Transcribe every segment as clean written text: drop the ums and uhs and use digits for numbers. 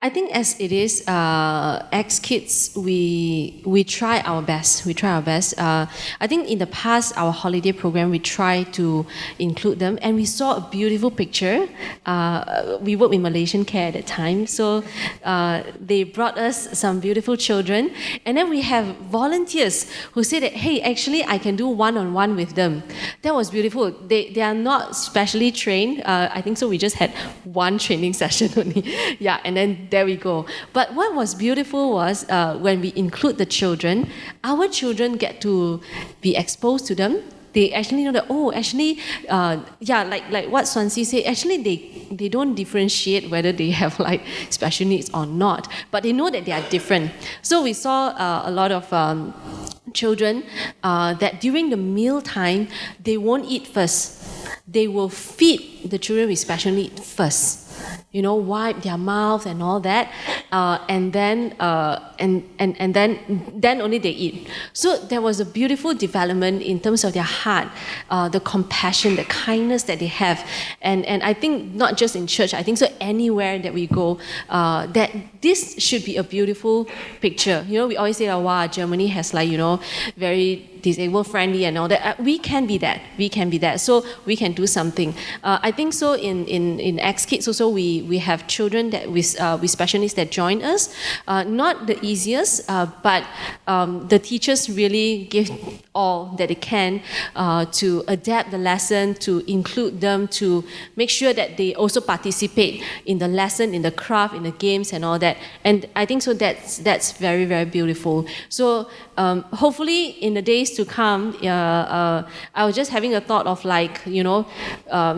I think as it is, ex kids, we try our best. We try our best. I think in the past, our holiday program, we try to include them, and we saw a beautiful picture. We worked with Malaysian Care at the time, so they brought us some beautiful children, and then we have volunteers who say that, hey, actually, I can do one-on-one with them. That was beautiful. They are not specially trained. I think so. We just had one training session only. Yeah, and then there we go. But what was beautiful was when we include the children, our children get to be exposed to them. They actually know that, like what Swansea said, actually they don't differentiate whether they have like special needs or not, but they know that they are different. So we saw a lot of children that during the meal time, they won't eat first. They will feed the children with special needs first. Wipe their mouth and all that, and then only they eat. So there was a beautiful development in terms of their heart, the compassion, the kindness that they have, and I think not just in church. I think so anywhere that we go, that this should be a beautiful picture. We always say, wow, Germany has very disabled friendly and all that. We can be that. So we can do something. I think so in Ex Kids also we have children that with special needs that join us. Not the easiest, but the teachers really give all that they can to adapt the lesson, to include them, to make sure that they also participate in the lesson, in the craft, in the games and all that. And I think so that's very, very beautiful. So hopefully in the days to come, I was just having a thought of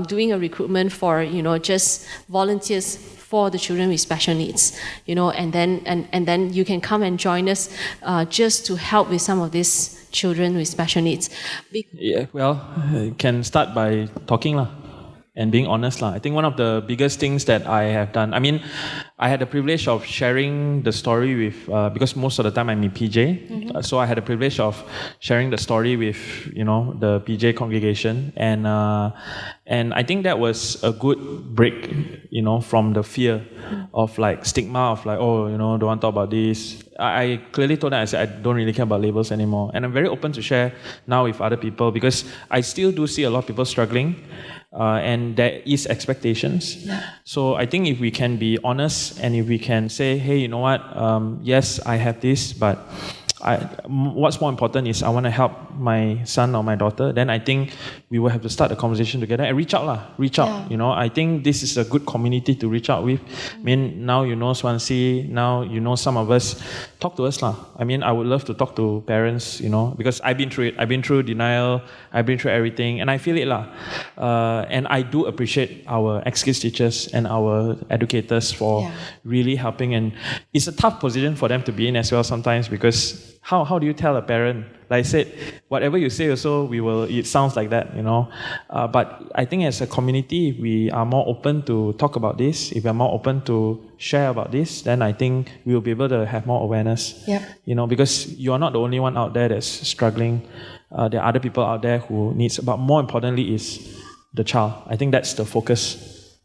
doing a recruitment for just volunteers for the children with special needs, and then you can come and join us just to help with some of these children with special needs. Can start by talking and being honest. I think one of the biggest things that I have done, I had the privilege of sharing the story with, because most of the time I'm in PJ, so I had the privilege of sharing the story with, the PJ congregation, and I think that was a good break, from the fear of stigma of don't want to talk about this. I clearly told them, I said, I don't really care about labels anymore, and I'm very open to share now with other people, because I still do see a lot of people struggling, and there is expectations. So I think if we can be honest, and if we can say, hey, you know what, yes, I have this, but what's more important is I want to help my son or my daughter, then I think we will have to start a conversation together and reach out. I think this is a good community to reach out with. Now Swansea, now some of us. Talk to us. I would love to talk to parents, because I've been through it. I've been through denial, I've been through everything, and I feel it. And I do appreciate our ex-kids teachers and our educators for really helping, and it's a tough position for them to be in as well sometimes, because how do you tell a parent? Like I said, whatever you say also, it sounds like that, But I think as a community, we are more open to talk about this. If we are more open to share about this, then I think we will be able to have more awareness. Because you are not the only one out there that's struggling. There are other people out there who needs, but more importantly is the child. I think that's the focus.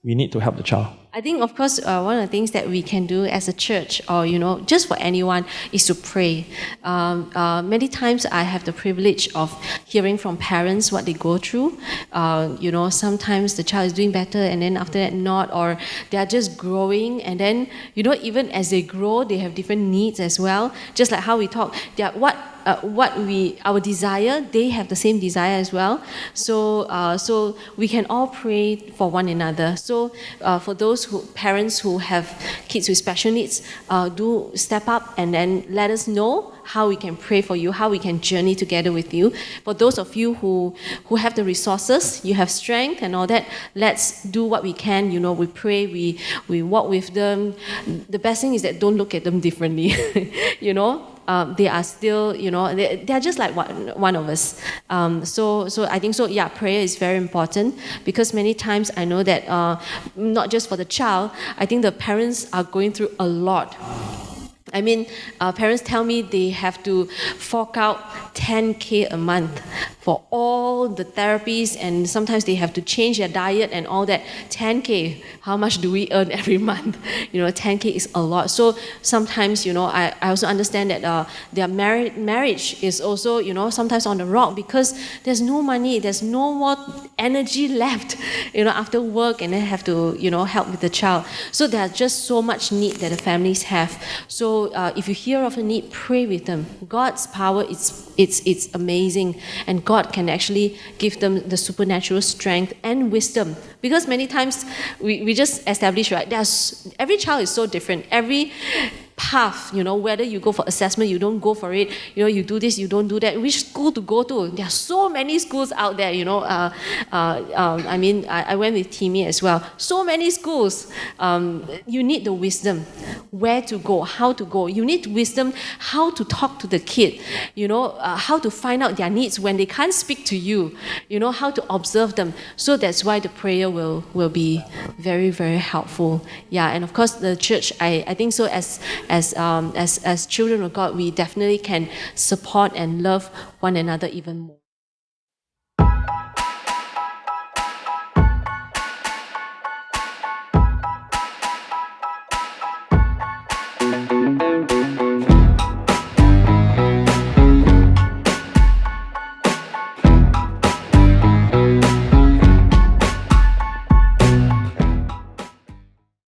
We need to help the child. I think, of course, one of the things that we can do as a church, or just for anyone, is to pray. Many times I have the privilege of hearing from parents what they go through. Sometimes the child is doing better, and then after that not, or they are just growing, and then even as they grow, they have different needs as well. Just like how we talk, our desire, they have the same desire as well. So we can all pray for one another. So for those parents who have kids with special needs, do step up and then let us know how we can pray for you, how we can journey together with you. For those of you who have the resources, you have strength and all that, let's do what we can. We pray, we walk with them. The best thing is that don't look at them differently. They are still, they are just like one of us. So I think so. Yeah, prayer is very important, because many times I know that not just for the child, I think the parents are going through a lot. I mean, parents tell me they have to fork out 10K a month for all the therapies, and sometimes they have to change their diet and all that. 10K, how much do we earn every month? 10K is a lot. So sometimes, I also understand that their marriage is also, sometimes on the rock because there's no money, there's no more energy left, after work, and then have to, help with the child. So there's just so much need that the families have. So if you hear of a need, pray with them. God's power, it's amazing, and God can actually give them the supernatural strength and wisdom. Because many times we just establish, right? Every child is so different. Every path, whether you go for assessment, you don't go for it, you do this, you don't do that, which school to go to. There are so many schools out there, I mean, I went with Timmy as well. So many schools. You need the wisdom, where to go, how to go. You need wisdom, how to talk to the kid, how to find out their needs when they can't speak to you, how to observe them. So that's why the prayer will be very, very helpful. Yeah, and of course the church, I think so as children of God, we definitely can support and love one another even more.